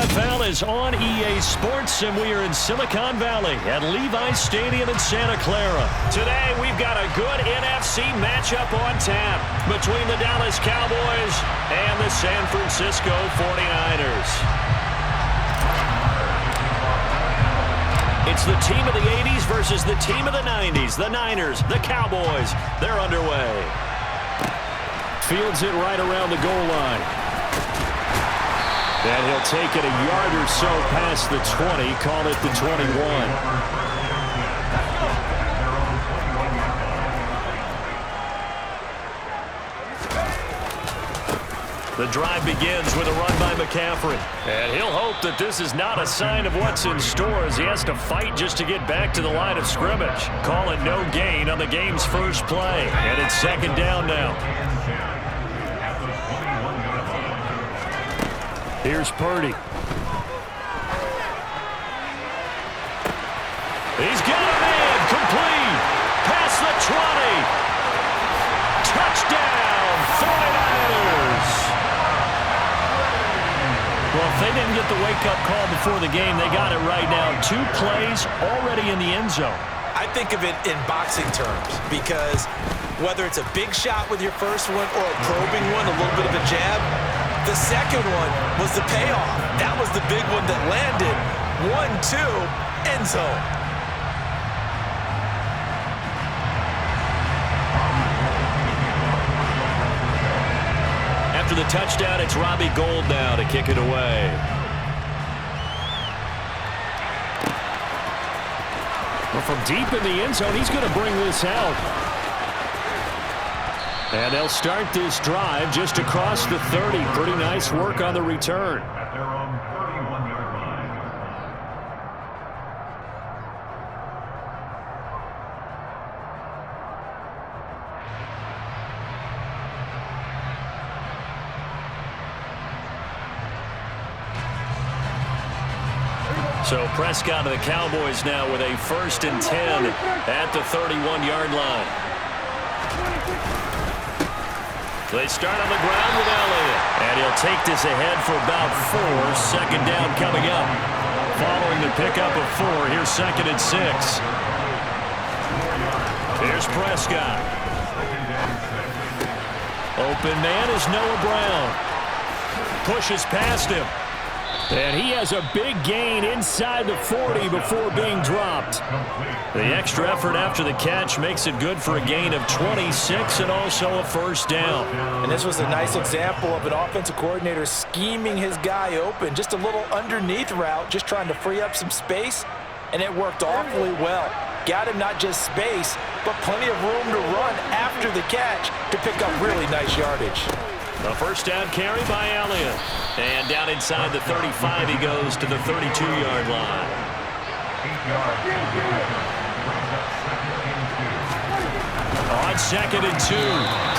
NFL is on EA Sports, and we are in Silicon Valley at Levi's Stadium in Santa Clara. Today, we've got a good NFC matchup on tap between the Dallas Cowboys and the San Francisco 49ers. It's the team of the 80s versus the team of the 90s. The Niners, the Cowboys, they're underway. Fields it right around the goal line. And he'll take it a yard or so past the 20, call it the 21. The drive begins with a run by McCaffrey. And he'll hope that this is not a sign of what's in store as he has to fight just to get back to the line of scrimmage. Call it no gain on the game's first play. And it's second down now. Here's Purdy. He's got a man. Complete. Past the 20. Touchdown, 49ers. Well, if they didn't get the wake-up call before the game, they got it right now. 2 plays already in the end zone. I think of it in boxing terms because whether it's a big shot with your first one or a probing one, a little bit of a jab, the second one was the payoff. That was the big one that landed. 1-2, end zone. After the touchdown, it's Robbie Gould now to kick it away. Well, from deep in the end zone, he's going to bring this out. And they'll start this drive just across the 30. Pretty nice work on the return. So Prescott of the Cowboys now with a 1st and 10 at the 31-yard line. They start on the ground with Elliott. And he'll take this ahead for about 4. Second down coming up. Following the pickup of 4, here's 2nd and 6. Here's Prescott. Open man is Noah Brown. Pushes past him. And he has a big gain inside the 40 before being dropped. The extra effort after the catch makes it good for a gain of 26 and also a 1st down. And this was a nice example of an offensive coordinator scheming his guy open. Just a little underneath route, just trying to free up some space, and it worked awfully well. Got him not just space, but plenty of room to run after the catch to pick up really nice yardage. A 1st down carry by Elliott. And down inside the 35, he goes to the 32-yard line. On 2nd and 2,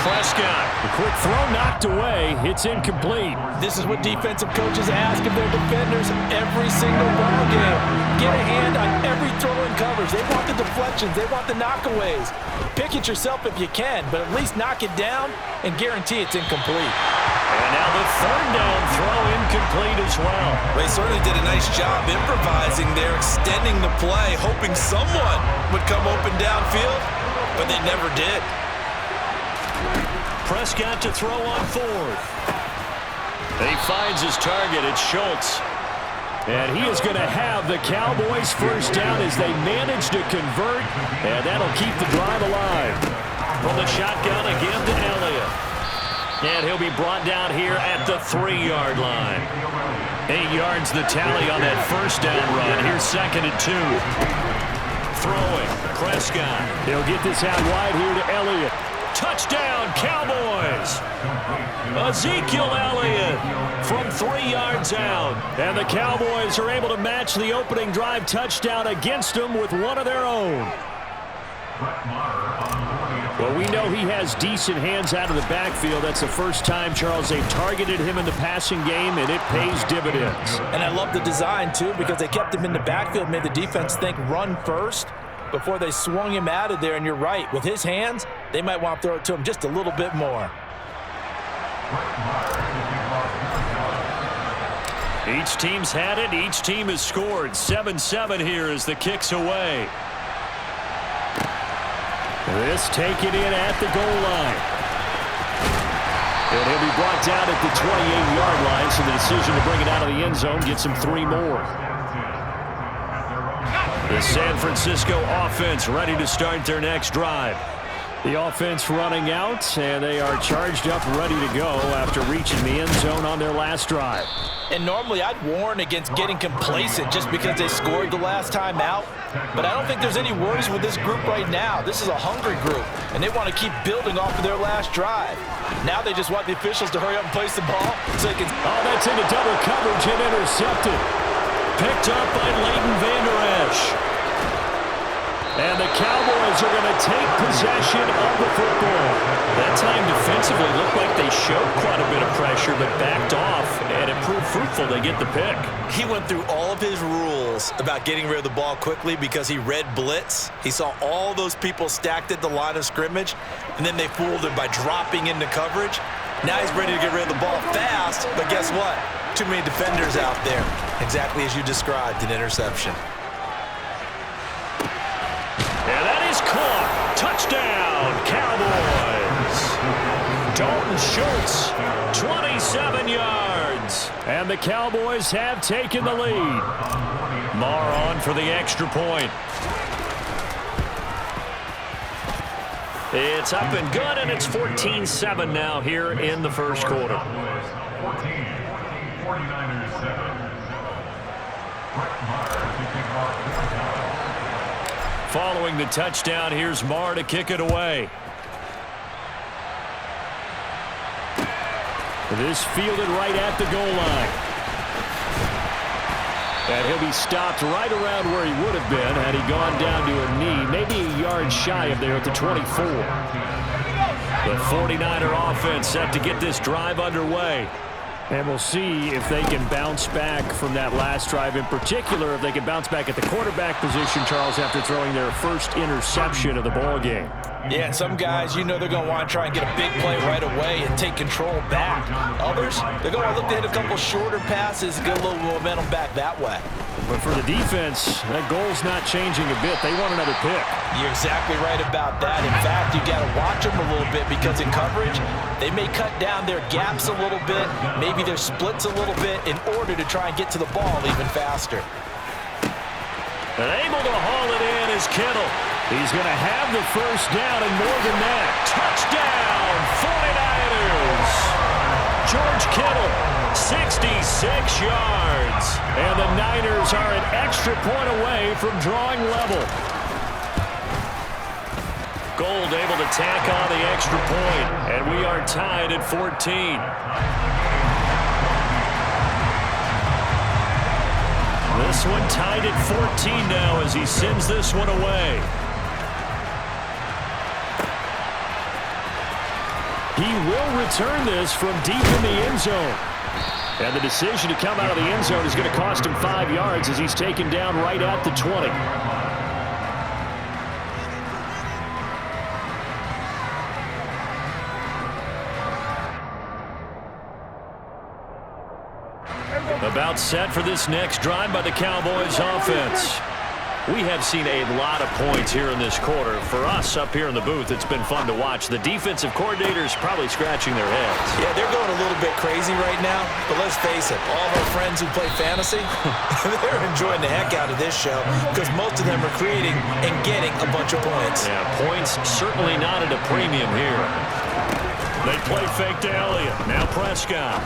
Prescott. The quick throw knocked away. It's incomplete. This is what defensive coaches ask of their defenders every single ball game. Get a hand on every throw in coverage. They want the deflections. They want the knockaways. Pick it yourself if you can, but at least knock it down and guarantee it's incomplete. And now the 3rd down throw incomplete as well. They certainly did a nice job improvising there, extending the play, hoping someone would come open downfield, but they never did. Prescott to throw on 4th. And he finds his target. It's Schultz. And he is going to have the Cowboys' 1st down as they manage to convert, and that'll keep the drive alive. From the shotgun again to Elliott. And he'll be brought down here at the 3-yard line. 8 yards the tally on that 1st down run. Here's 2nd and 2. Throwing, Prescott. He'll get this out wide here to Elliott. Touchdown, Cowboys! Ezekiel Elliott from 3 yards out. And the Cowboys are able to match the opening drive touchdown against them with one of their own. Well, we know he has decent hands out of the backfield. That's the first time, Charles, they've targeted him in the passing game, and it pays dividends. And I love the design, too, because they kept him in the backfield, made the defense think run first before they swung him out of there. And you're right, with his hands, they might want to throw it to him just a little bit more. Each team's had it. Each team has scored. 7-7 here as the kick's away. This taken in at the goal line. And he'll be brought down at the 28-yard line, so the decision to bring it out of the end zone gets him 3 more. The San Francisco offense ready to start their next drive. The offense running out, and they are charged up ready to go after reaching the end zone on their last drive. And normally I'd warn against getting complacent just because they scored the last time out. But I don't think there's any worries with this group right now. This is a hungry group, and they want to keep building off of their last drive. Now they just want the officials to hurry up and place the ball so they can... Oh, that's into double coverage and intercepted. Picked up by Leighton Vander Esch. And the Cowboys are going to take possession of the football. That time defensively looked like they showed quite a bit of pressure but backed off, and it proved fruitful. They get the pick. He went through all of his rules about getting rid of the ball quickly because he read blitz. He saw all those people stacked at the line of scrimmage, and then they fooled him by dropping into coverage. Now he's ready to get rid of the ball fast, but guess what? Too many defenders out there. Exactly as you described, an interception. And that is caught. Touchdown, Cowboys. Dalton Schultz, 27 yards. And the Cowboys have taken the lead. Marr on for the extra point. It's up and good, and it's 14-7 now here in the first quarter. 49ers 7. Following the touchdown, here's Marr to kick it away. This fielded right at the goal line. And he'll be stopped right around where he would have been had he gone down to a knee, maybe a yard shy of there at the 24. The 49er offense set to get this drive underway. And we'll see if they can bounce back from that last drive, in particular if they can bounce back at the quarterback position, Charles, after throwing their first interception of the ball game. Yeah, and some guys, you know they're going to want to try and get a big play right away and take control back. Others, they're going to look to hit a couple shorter passes and get a little momentum back that way. But for the defense, that goal's not changing a bit. They want another pick. You're exactly right about that. In fact, you got to watch them a little bit because in coverage, they may cut down their gaps a little bit, maybe their splits a little bit in order to try and get to the ball even faster. And able to haul it in is Kittle. He's going to have the first down and more than that. Touchdown, 49ers. George Kittle, 66 yards. And the Niners are an extra point away from drawing level. Gold able to tack on the extra point, and we are tied at 14. This one tied at 14 now as he sends this one away. He will return this from deep in the end zone. And the decision to come out of the end zone is going to cost him 5 yards as he's taken down right at the 20. About set for this next drive by the Cowboys offense. We have seen a lot of points here in this quarter. For us up here in the booth, it's been fun to watch. The defensive coordinators probably scratching their heads. Yeah, they're going a little bit crazy right now, but let's face it, all of our friends who play fantasy, they're enjoying the heck out of this show because most of them are creating and getting a bunch of points. Yeah, points certainly not at a premium here. They play fake to Elliott. Now Prescott.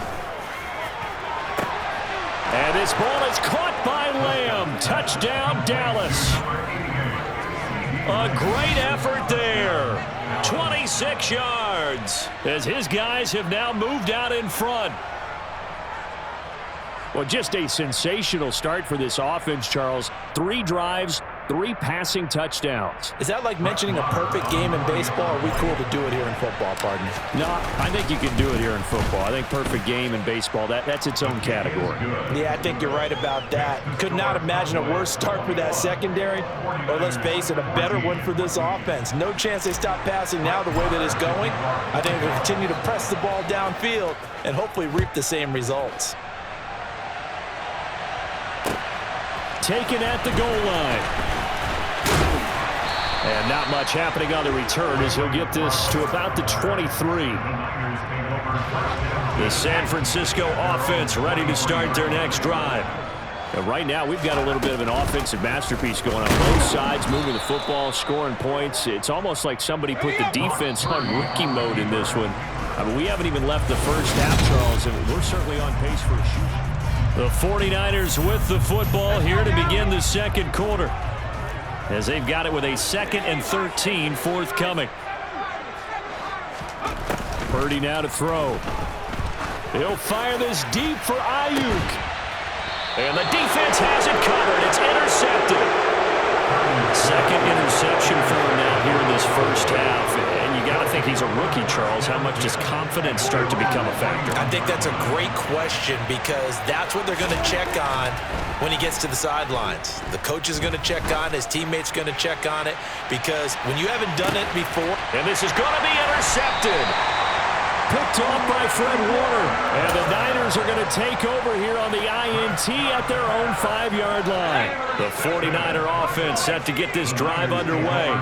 And this ball is caught by Lamb. Touchdown, Dallas. A great effort there. 26 yards as his guys have now moved out in front. Well, just a sensational start for this offense, Charles. 3 drives, 3 passing touchdowns. Is that like mentioning a perfect game in baseball? Or are we cool to do it here in football, partner? No, I think you can do it here in football. I think perfect game in baseball, that's its own category. Yeah, I think you're right about that. Could not imagine a worse start for that secondary, or let's face it, a better one for this offense. No chance they stop passing now the way that it's going. I think they'll continue to press the ball downfield and hopefully reap the same results. taken at the goal line. And not much happening on the return as he'll get this to about the 23. The San Francisco offense ready to start their next drive. And right now, we've got a little bit of an offensive masterpiece going on both sides, moving the football, scoring points. It's almost like somebody put the defense on rookie mode in this one. I mean, we haven't even left the first half, Charles, and we're certainly on pace for a shoot. The 49ers with the football here to begin the second quarter, as they've got it with a 2nd and 13 forthcoming. Purdy now to throw. He'll fire this deep for Ayuk. And the defense has it covered. It's intercepted. Second interception for him now here in this first half. And you got to think he's a rookie, Charles. How much does confidence start to become a factor? I think that's a great question because that's what they're going to check on when he gets to the sidelines. The coach is going to check on it. His teammates going to check on it because when you haven't done it before. And this is going to be intercepted. Picked off by Fred Warner. And the Niners are going to take over here on the INT at their own 5-yard line. The 49er offense set to get this drive underway.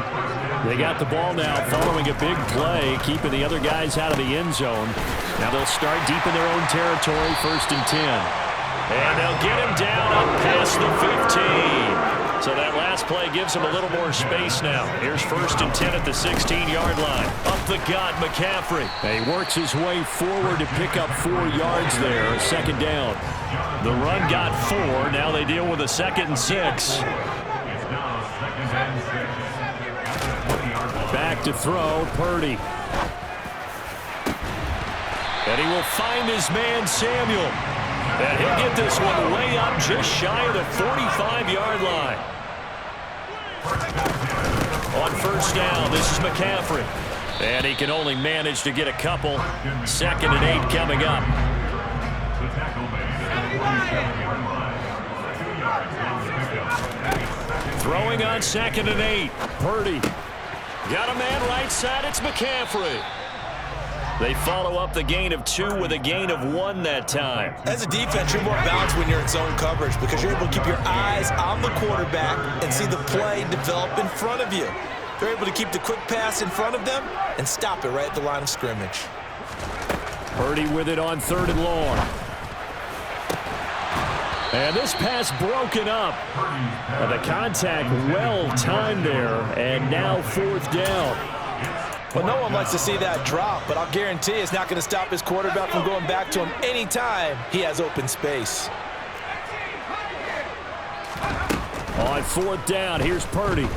They got the ball now following a big play, keeping the other guys out of the end zone. Now they'll start deep in their own territory, 1st and 10. And they'll get him down up past the 15. So that last play gives him a little more space now. Here's 1st and 10 at the 16-yard line. Up the gut, McCaffrey. And he works his way forward to pick up 4 yards there, 2nd down. The run got 4. Now they deal with a 2nd and 6. Back to throw, Purdy. And he will find his man, Samuel. And he'll get this one way up just shy of the 45-yard line. On 1st down, this is McCaffrey. And he can only manage to get a couple. 2nd and 8 coming up. Throwing on 2nd and 8. Purdy. Got a man right side. It's McCaffrey. They follow up the gain of 2 with a gain of 1 that time. As a defense, you're more balanced when you're in zone coverage because you're able to keep your eyes on the quarterback and see the play develop in front of you. They're able to keep the quick pass in front of them and stop it right at the line of scrimmage. Purdy with it on 3rd and long. And this pass broken up. And the contact well timed there. And now 4th down. Well, no one likes to see that drop, but I'll guarantee it's not going to stop his quarterback from going back to him anytime he has open space. On 4th down, here's Purdy.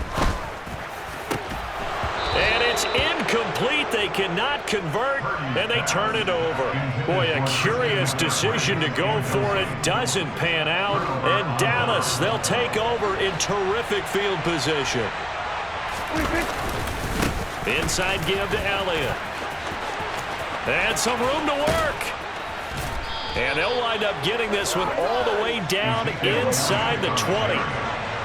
And it's incomplete. They cannot convert, and they turn it over. Boy, a curious decision to go for it. Doesn't pan out. And Dallas, they'll take over in terrific field position. Inside give to Elliott. And some room to work. And they'll wind up getting this one all the way down inside the 20.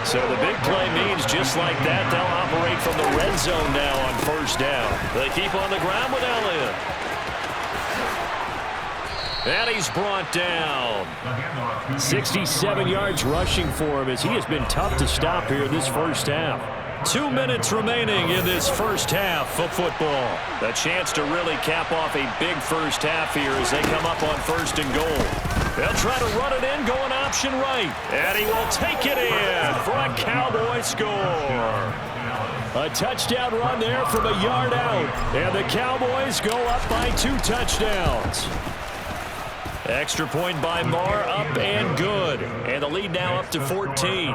So the big play means just like that, they'll operate from the red zone now on 1st down. They keep on the ground with Elliott. And he's brought down. 67 yards rushing for him as he has been tough to stop here in this first half. 2 minutes remaining in this first half of football. A chance to really cap off a big first half here as they come up on 1st and goal. They'll try to run it in, going option right. And he will take it in for a Cowboy score. A touchdown run there from a yard out. And the Cowboys go up by 2 touchdowns. Extra point by Marr, up and good. And the lead now up to 14.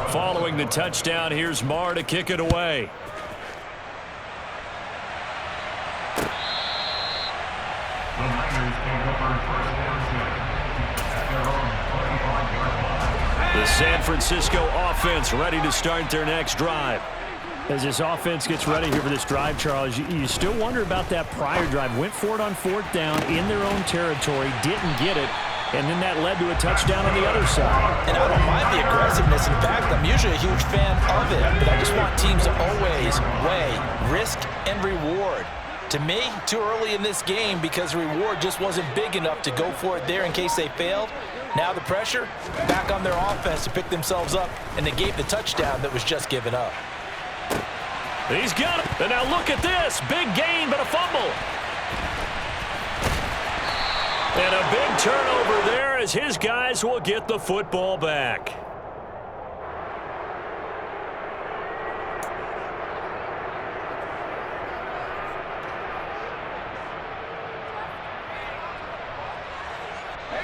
Following the touchdown, here's Marr to kick it away. The San Francisco offense ready to start their next drive. As this offense gets ready here for this drive, Charles, you still wonder about that prior drive. Went for it on 4th down in their own territory, didn't get it, and then that led to a touchdown on the other side. And I don't mind the aggressiveness. In fact, I'm usually a huge fan of it, but I just want teams to always weigh risk and reward. To me, too early in this game because the reward just wasn't big enough to go for it there in case they failed. Now the pressure, back on their offense to pick themselves up and negate the touchdown that was just given up. He's got it. And now look at this. Big gain, but a fumble. And a big turnover there as his guys will get the football back.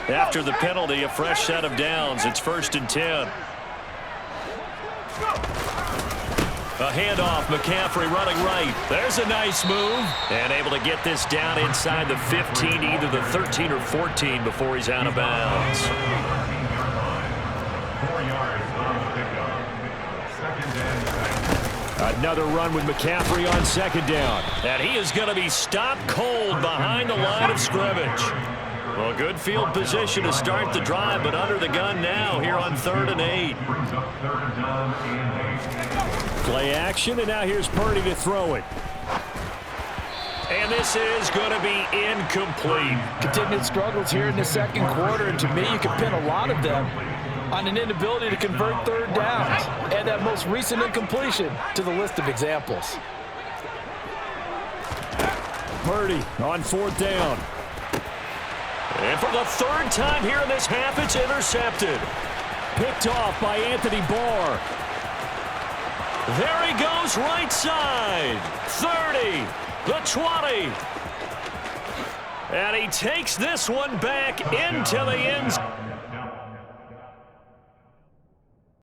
After the penalty, a fresh set of downs. It's 1st and 10. A handoff, McCaffrey running right. There's a nice move. And able to get this down inside the 15, either the 13 or 14 before he's out of bounds. 4 yards on the pickup. 2nd and 10. Another run with McCaffrey on 2nd down. And he is going to be stopped cold behind the line of scrimmage. Well, good field position to start the drive, but under the gun now here on 3rd and 8. Brings up 3rd down and 8. Play action, and now here's Purdy to throw it. And this is going to be incomplete. Continued struggles here in the 2nd quarter, and to me, you can pin a lot of them on an inability to convert 3rd downs. Add that most recent incompletion to the list of examples. Purdy on 4th down. And for the 3rd time here in this half, it's intercepted. Picked off by Anthony Barr. There he goes right side. 30, the 20. And he takes this one back into the end zone.